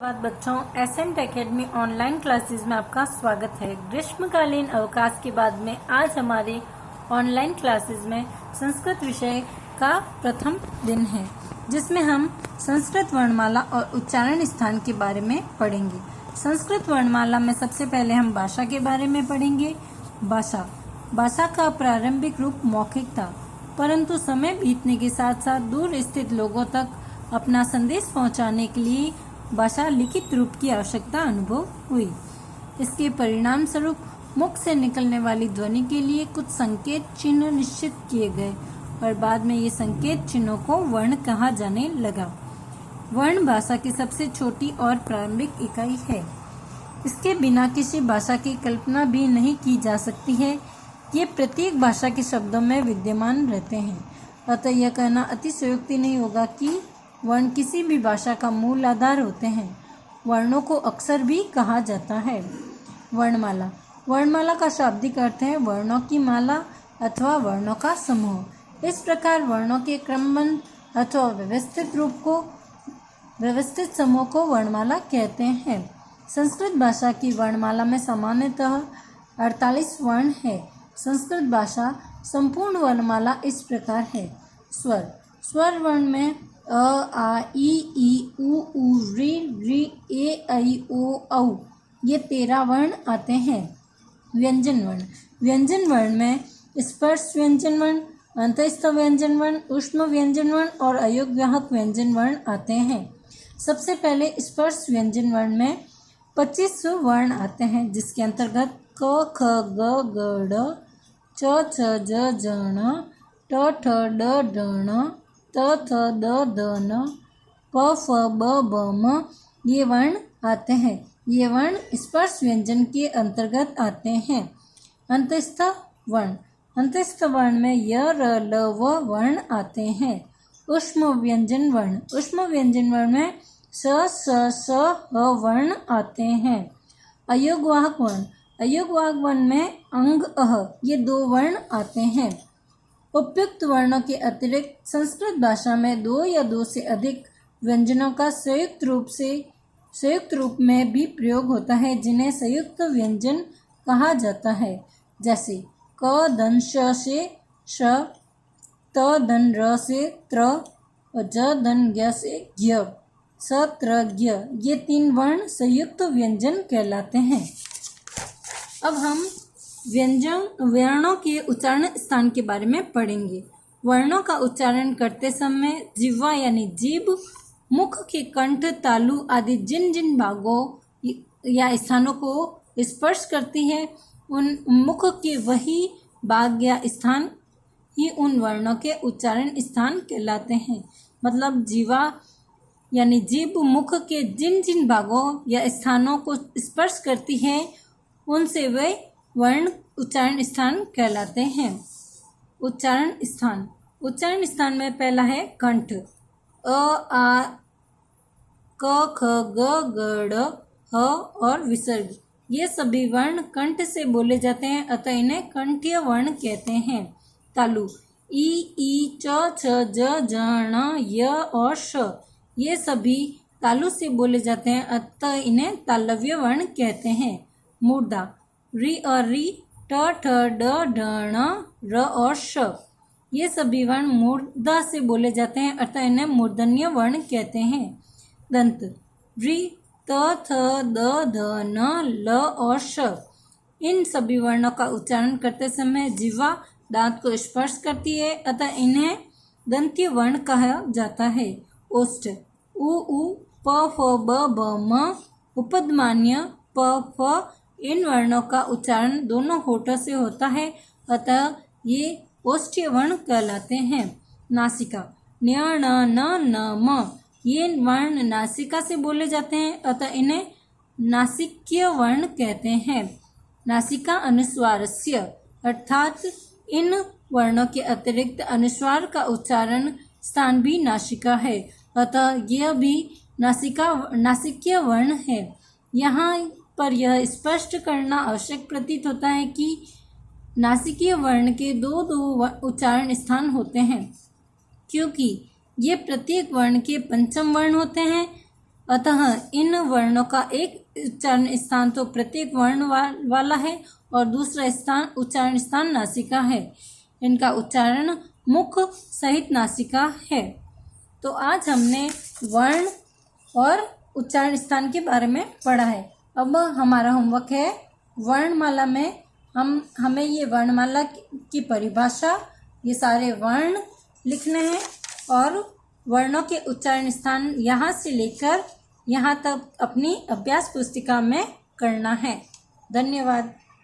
बाद बच्चों accent academy online classes में आपका स्वागत है। ग्रीष्मकालीन अवकाश के बाद में आज हमारे ऑनलाइन क्लासेस में संस्कृत विषय का प्रथम दिन है, जिसमें हम संस्कृत वर्णमाला और उच्चारण स्थान के बारे में पढ़ेंगे। संस्कृत वर्णमाला में सबसे पहले हम भाषा के बारे में पढ़ेंगे। भाषा का प्रारंभिक रूप मौखिक था, परंतु समय बीतने के साथ साथ दूर स्थित लोगों तक अपना संदेश पहुंचाने के लिए भाषा लिखित रूप की आवश्यकता अनुभव हुई। इसके परिणाम स्वरूप मुख से निकलने वाली ध्वनि के लिए कुछ संकेत चिन्ह निश्चित किए गए और बाद में ये संकेत चिन्हों को वर्ण कहा जाने लगा। वर्ण भाषा की सबसे छोटी और प्रारंभिक इकाई है। इसके बिना किसी भाषा की कल्पना भी नहीं की जा सकती है। ये प्रत्येक भाषा के शब्दों में विद्यमान रहते हैं, अतः यह कहना अतिशयोक्ति नहीं होगा कि वर्ण किसी भी भाषा का मूल आधार होते हैं। वर्णों को अक्षर भी कहा जाता है। वर्णमाला का शाब्दिक अर्थ है वर्णों की माला अथवा वर्णों का समूह। इस प्रकार वर्णों के क्रमबद्ध अथवा व्यवस्थित समूह को वर्णमाला कहते हैं। संस्कृत भाषा की वर्णमाला में सामान्यतः 48 वर्ण है। संस्कृत भाषा संपूर्ण वर्णमाला इस प्रकार है। स्वर वर्ण में अ, आ, ई, उ, ऋ, ए, ऐ, ओ, औ ये 13 वर्ण आते हैं। व्यंजन वर्ण में स्पर्श व्यंजन वर्ण, अंतस्थ व्यंजन वर्ण, ऊष्म व्यंजन वर्ण और अयोगवाहक व्यंजन वर्ण आते हैं। सबसे पहले स्पर्श व्यंजन वर्ण में 25 वर्ण आते हैं, जिसके अंतर्गत क, ख, ग, ग, ड़, च, छ, ज, ण, ट, ठ, ड, ढ, त, थ, द, ध, न, प, फ, ब, भ, म ये वर्ण आते हैं। ये वर्ण स्पर्श व्यंजन के अंतर्गत आते हैं। अंतस्थ वर्ण में य, र, ल, व वर्ण आते हैं। ऊष्म व्यंजन वर्ण में स, स, ह वर्ण आते हैं। अयोगवाहक वर्ण में अंग, अह ये 2 वर्ण आते हैं। उपयुक्त वर्णों के अतिरिक्त संस्कृत भाषा में 2 या 2 से अधिक व्यंजनों का संयुक्त रूप में भी प्रयोग होता है, जिन्हें संयुक्त व्यंजन कहा जाता है। जैसे क धन श से श, त धन र से त्र और ज धन ज्ञ से ज्ञ, स त्र ज्ञ ये 3 वर्ण संयुक्त व्यंजन कहलाते हैं। अब हम वर्णों के उच्चारण स्थान के बारे में पढ़ेंगे। वर्णों का उच्चारण करते समय जिह्वा यानी जीभ मुख के कंठ, तालु आदि जिन जिन भागों या स्थानों को स्पर्श करती है, उन मुख के वही भाग या स्थान ही उन वर्णों के उच्चारण स्थान कहलाते हैं। मतलब जिह्वा यानी जीभ मुख के जिन जिन भागों या स्थानों को स्पर्श करती है, उनसे वे वर्ण उच्चारण स्थान कहलाते हैं। उच्चारण स्थान में पहला है कंठ। अ, आ, क, ख, ग, ग, ड़, ह और विसर्ग ये सभी वर्ण कंठ से बोले जाते हैं, अतः इन्हें कंठीय वर्ण कहते हैं। तालु ई, च, छ, ज, ण, य और श ये सभी तालु से बोले जाते हैं, अतः इन्हें तालव्य वर्ण कहते हैं। मूर्धा रि और री, ट, ठ, ड, ढ, ण, र और श ये सभी वर्ण मूर्धा से बोले जाते हैं, अतः इन्हें मूर्धन्य वर्ण कहते हैं। दंत रि, त, थ, द, ध, न, ल और श इन सभी वर्णों का उच्चारण करते समय जिह्वा दांत को स्पर्श करती है, अतः इन्हें दंतीय वर्ण कहा जाता है। ओष्ठ उ, प, फ, ब, भ, म उपधमान्य प, फ इन वर्णों का उच्चारण दोनों होठों से होता है, अतः ये ओष्ठीय वर्ण कहलाते हैं। नासिका न्य, ण, न, म ये वर्ण नासिका से बोले जाते हैं, अतः इन्हें नासिकीय वर्ण कहते हैं। नासिका अनुस्वारस्य अर्थात इन वर्णों के अतिरिक्त अनुस्वार का उच्चारण स्थान भी नासिका है, अतः यह भी नासिकीय वर्ण है। यहाँ पर यह स्पष्ट करना आवश्यक प्रतीत होता है कि नासिकीय वर्ण के 2 उच्चारण स्थान होते हैं, क्योंकि ये प्रत्येक वर्ण के पंचम वर्ण होते हैं। अतः इन वर्णों का एक उच्चारण स्थान तो प्रत्येक वर्ण वाला है और दूसरा उच्चारण स्थान नासिका है। इनका उच्चारण मुख सहित नासिका है। तो आज हमने वर्ण और उच्चारण स्थान के बारे में पढ़ा है। अब हमारा होमवर्क है वर्णमाला में हमें ये वर्णमाला की परिभाषा, ये सारे वर्ण लिखने हैं और वर्णों के उच्चारण स्थान यहाँ से लेकर यहाँ तक अपनी अभ्यास पुस्तिका में करना है। धन्यवाद।